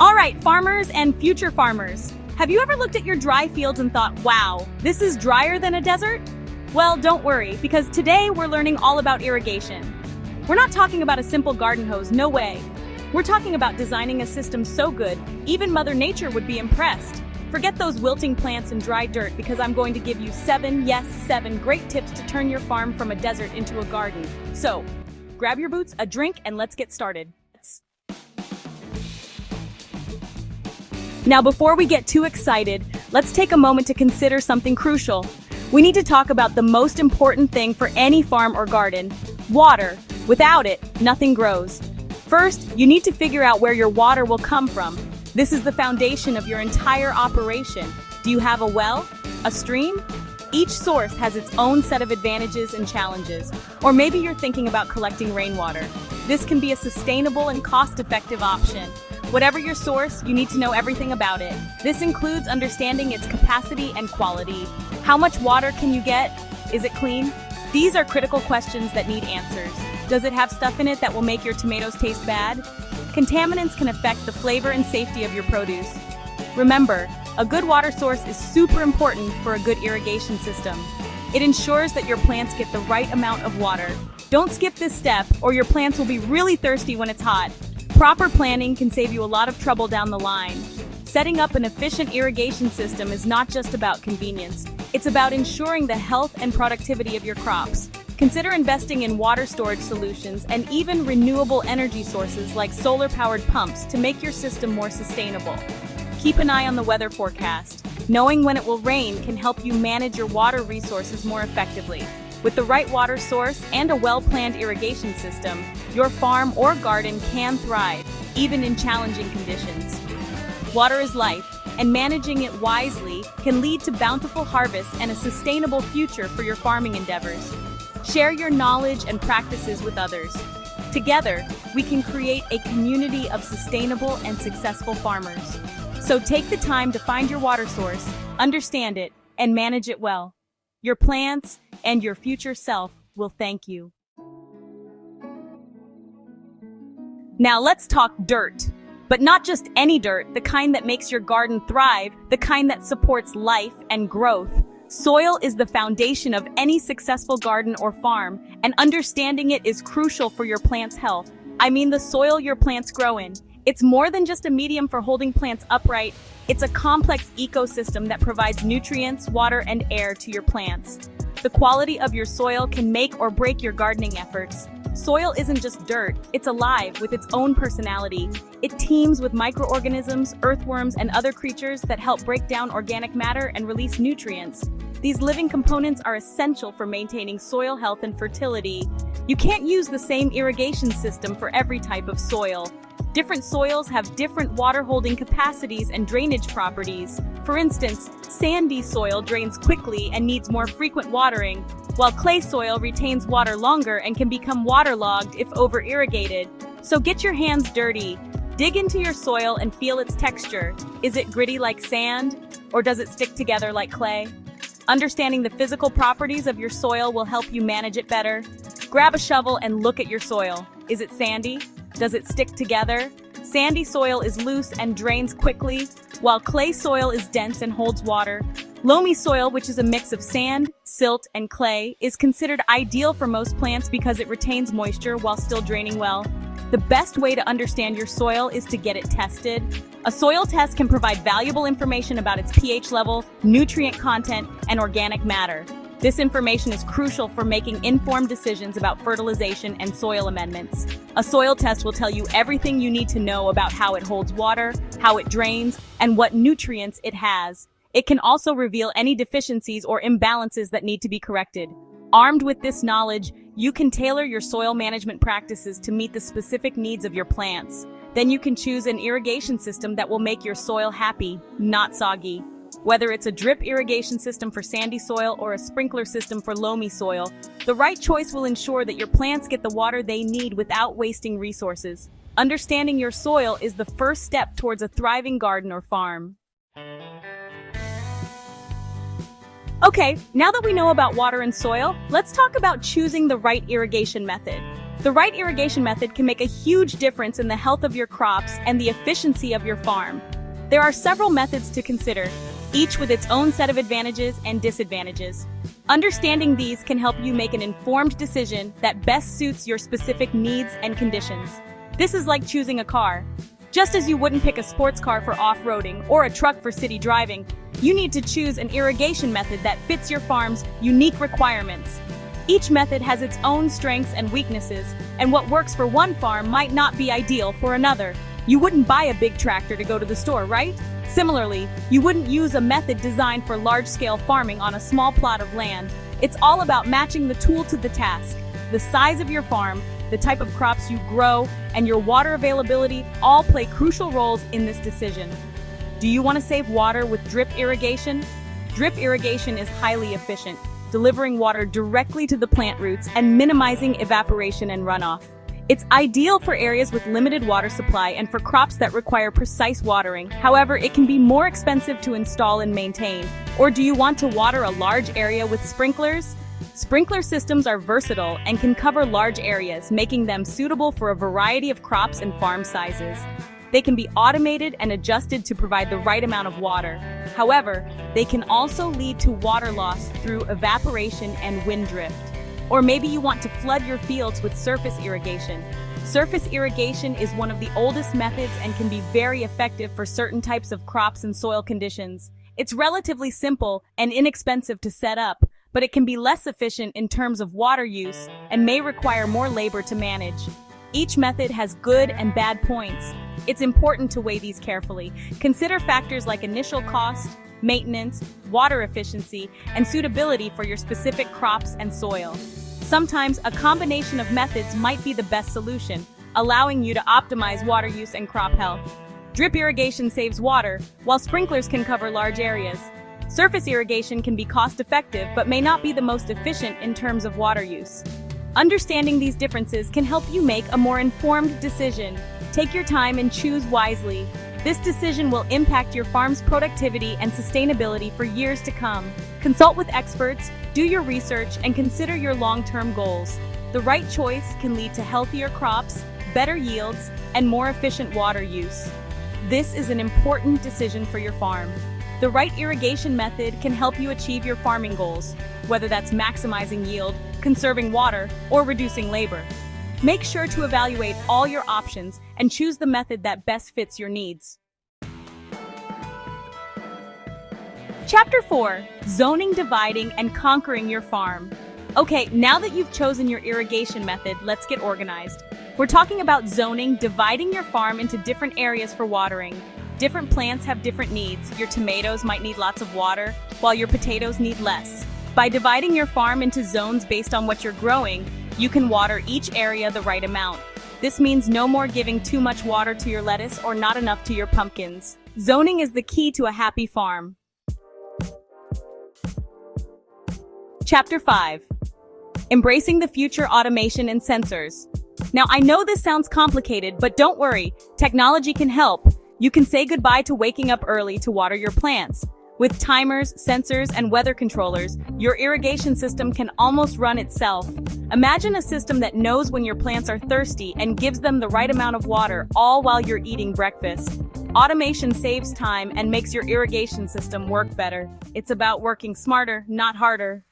All right, farmers and future farmers, have you ever looked at your dry fields and thought, wow, this is drier than a desert? Well, don't worry, because today we're learning all about irrigation. We're not talking about a simple garden hose, no way. We're talking about designing a system so good, even Mother Nature would be impressed. Forget those wilting plants and dry dirt, because I'm going to give you seven great tips to turn your farm from a desert into a garden. So, grab your boots, a drink, and let's get started. Now, before we get too excited, let's take a moment to consider something crucial. We need to talk about the most important thing for any farm or garden: water. Without it, nothing grows. First, you need to figure out where your water will come from. This is the foundation of your entire operation. Do you have a well? A stream? Each source has its own set of advantages and challenges. Or maybe you're thinking about collecting rainwater. This can be a sustainable and cost-effective option. Whatever your source, you need to know everything about it. This includes understanding its capacity and quality. How much water can you get? Is it clean? These are critical questions that need answers. Does it have stuff in it that will make your tomatoes taste bad? Contaminants can affect the flavor and safety of your produce. Remember, a good water source is super important for a good irrigation system. It ensures that your plants get the right amount of water. Don't skip this step, or your plants will be really thirsty when it's hot. Proper planning can save you a lot of trouble down the line. Setting up an efficient irrigation system is not just about convenience. It's about ensuring the health and productivity of your crops. Consider investing in water storage solutions and even renewable energy sources like solar-powered pumps to make your system more sustainable. Keep an eye on the weather forecast. Knowing when it will rain can help you manage your water resources more effectively. With the right water source and a well-planned irrigation system, your farm or garden can thrive, even in challenging conditions. Water is life, and managing it wisely can lead to bountiful harvests and a sustainable future for your farming endeavors. Share your knowledge and practices with others. Together, we can create a community of sustainable and successful farmers. So take the time to find your water source, understand it, and manage it well. Your plants and your future self will thank you. Now let's talk dirt. But not just any dirt, the kind that makes your garden thrive, the kind that supports life and growth. Soil is the foundation of any successful garden or farm, and understanding it is crucial for your plant's health. I mean the soil your plants grow in. It's more than just a medium for holding plants upright. It's a complex ecosystem that provides nutrients, water, and air to your plants. The quality of your soil can make or break your gardening efforts. Soil isn't just dirt, it's alive with its own personality. It teems with microorganisms, earthworms, and other creatures that help break down organic matter and release nutrients. These living components are essential for maintaining soil health and fertility. You can't use the same irrigation system for every type of soil. Different soils have different water-holding capacities and drainage properties. For instance, sandy soil drains quickly and needs more frequent watering, while clay soil retains water longer and can become waterlogged if over-irrigated. So get your hands dirty. Dig into your soil and feel its texture. Is it gritty like sand, or does it stick together like clay? Understanding the physical properties of your soil will help you manage it better. Grab a shovel and look at your soil. Is it sandy? Does it stick together? Sandy soil is loose and drains quickly, while clay soil is dense and holds water. Loamy soil, which is a mix of sand, silt, and clay, is considered ideal for most plants because it retains moisture while still draining well. The best way to understand your soil is to get it tested. A soil test can provide valuable information about its pH level, nutrient content, and organic matter. This information is crucial for making informed decisions about fertilization and soil amendments. A soil test will tell you everything you need to know about how it holds water, how it drains, and what nutrients it has. It can also reveal any deficiencies or imbalances that need to be corrected. Armed with this knowledge, you can tailor your soil management practices to meet the specific needs of your plants. Then you can choose an irrigation system that will make your soil happy, not soggy. Whether it's a drip irrigation system for sandy soil or a sprinkler system for loamy soil, the right choice will ensure that your plants get the water they need without wasting resources. Understanding your soil is the first step towards a thriving garden or farm. Okay, now that we know about water and soil, let's talk about choosing the right irrigation method. The right irrigation method can make a huge difference in the health of your crops and the efficiency of your farm. There are several methods to consider, each with its own set of advantages and disadvantages. Understanding these can help you make an informed decision that best suits your specific needs and conditions. This is like choosing a car. Just as you wouldn't pick a sports car for off-roading or a truck for city driving, you need to choose an irrigation method that fits your farm's unique requirements. Each method has its own strengths and weaknesses, and what works for one farm might not be ideal for another. You wouldn't buy a big tractor to go to the store, right? Similarly, you wouldn't use a method designed for large-scale farming on a small plot of land. It's all about matching the tool to the task. The size of your farm, the type of crops you grow, and your water availability all play crucial roles in this decision. Do you want to save water with drip irrigation? Drip irrigation is highly efficient, delivering water directly to the plant roots and minimizing evaporation and runoff. It's ideal for areas with limited water supply and for crops that require precise watering. However, it can be more expensive to install and maintain. Or do you want to water a large area with sprinklers? Sprinkler systems are versatile and can cover large areas, making them suitable for a variety of crops and farm sizes. They can be automated and adjusted to provide the right amount of water. However, they can also lead to water loss through evaporation and wind drift. Or maybe you want to flood your fields with surface irrigation. Surface irrigation is one of the oldest methods and can be very effective for certain types of crops and soil conditions. It's relatively simple and inexpensive to set up, but it can be less efficient in terms of water use and may require more labor to manage. Each method has good and bad points. It's important to weigh these carefully. Consider factors like initial cost, maintenance, water efficiency, and suitability for your specific crops and soil. Sometimes a combination of methods might be the best solution, allowing you to optimize water use and crop health. Drip irrigation saves water, while sprinklers can cover large areas. Surface irrigation can be cost-effective but may not be the most efficient in terms of water use. Understanding these differences can help you make a more informed decision. Take your time and choose wisely. This decision will impact your farm's productivity and sustainability for years to come. Consult with experts, do your research, and consider your long-term goals. The right choice can lead to healthier crops, better yields, and more efficient water use. This is an important decision for your farm. The right irrigation method can help you achieve your farming goals, whether that's maximizing yield, conserving water, or reducing labor. Make sure to evaluate all your options and choose the method that best fits your needs. Chapter 4: Zoning, Dividing, and Conquering Your Farm. Okay, now that you've chosen your irrigation method, let's get organized. We're talking about zoning, dividing your farm into different areas for watering. Different plants have different needs. Your tomatoes might need lots of water, while your potatoes need less. By dividing your farm into zones based on what you're growing, you can water each area the right amount. This means no more giving too much water to your lettuce or not enough to your pumpkins. Zoning is the key to a happy farm. Chapter 5: Embracing the Future, Automation and Sensors. Now, I know this sounds complicated, but don't worry, technology can help. You can say goodbye to waking up early to water your plants. With timers, sensors, and weather controllers, your irrigation system can almost run itself. Imagine a system that knows when your plants are thirsty and gives them the right amount of water, all while you're eating breakfast. Automation saves time and makes your irrigation system work better. It's about working smarter, not harder.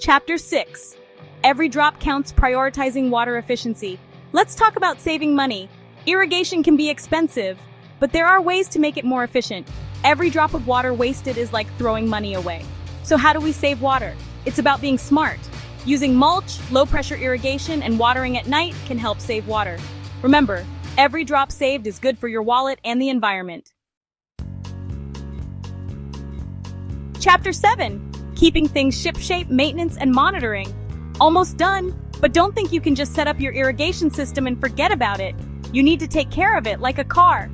Chapter 6: Every Drop Counts, Prioritizing Water Efficiency. Let's talk about saving money. Irrigation can be expensive, but there are ways to make it more efficient. Every drop of water wasted is like throwing money away. So how do we save water? It's about being smart. Using mulch, low-pressure irrigation, and watering at night can help save water. Remember, every drop saved is good for your wallet and the environment. Chapter 7: Keeping Things Shipshape, Maintenance and Monitoring. Almost done, but don't think you can just set up your irrigation system and forget about it. You need to take care of it like a car.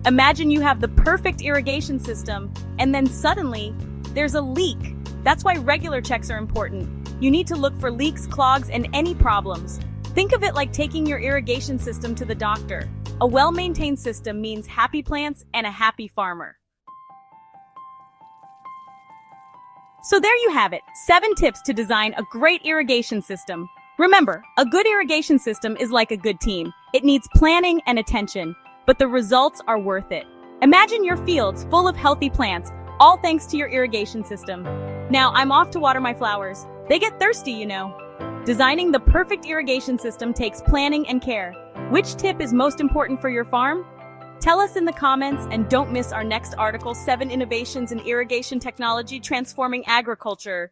Imagine you have the perfect irrigation system, and then suddenly, there's a leak. That's why regular checks are important. You need to look for leaks, clogs, and any problems. Think of it like taking your irrigation system to the doctor. A well-maintained system means happy plants and a happy farmer. So there you have it, 7 tips to design a great irrigation system. Remember, a good irrigation system is like a good team. It needs planning and attention, but the results are worth it. Imagine your fields full of healthy plants, all thanks to your irrigation system. Now, I'm off to water my flowers. They get thirsty, you know. Designing the perfect irrigation system takes planning and care. Which tip is most important for your farm? Tell us in the comments, and don't miss our next article, 7 Innovations in Irrigation Technology Transforming Agriculture.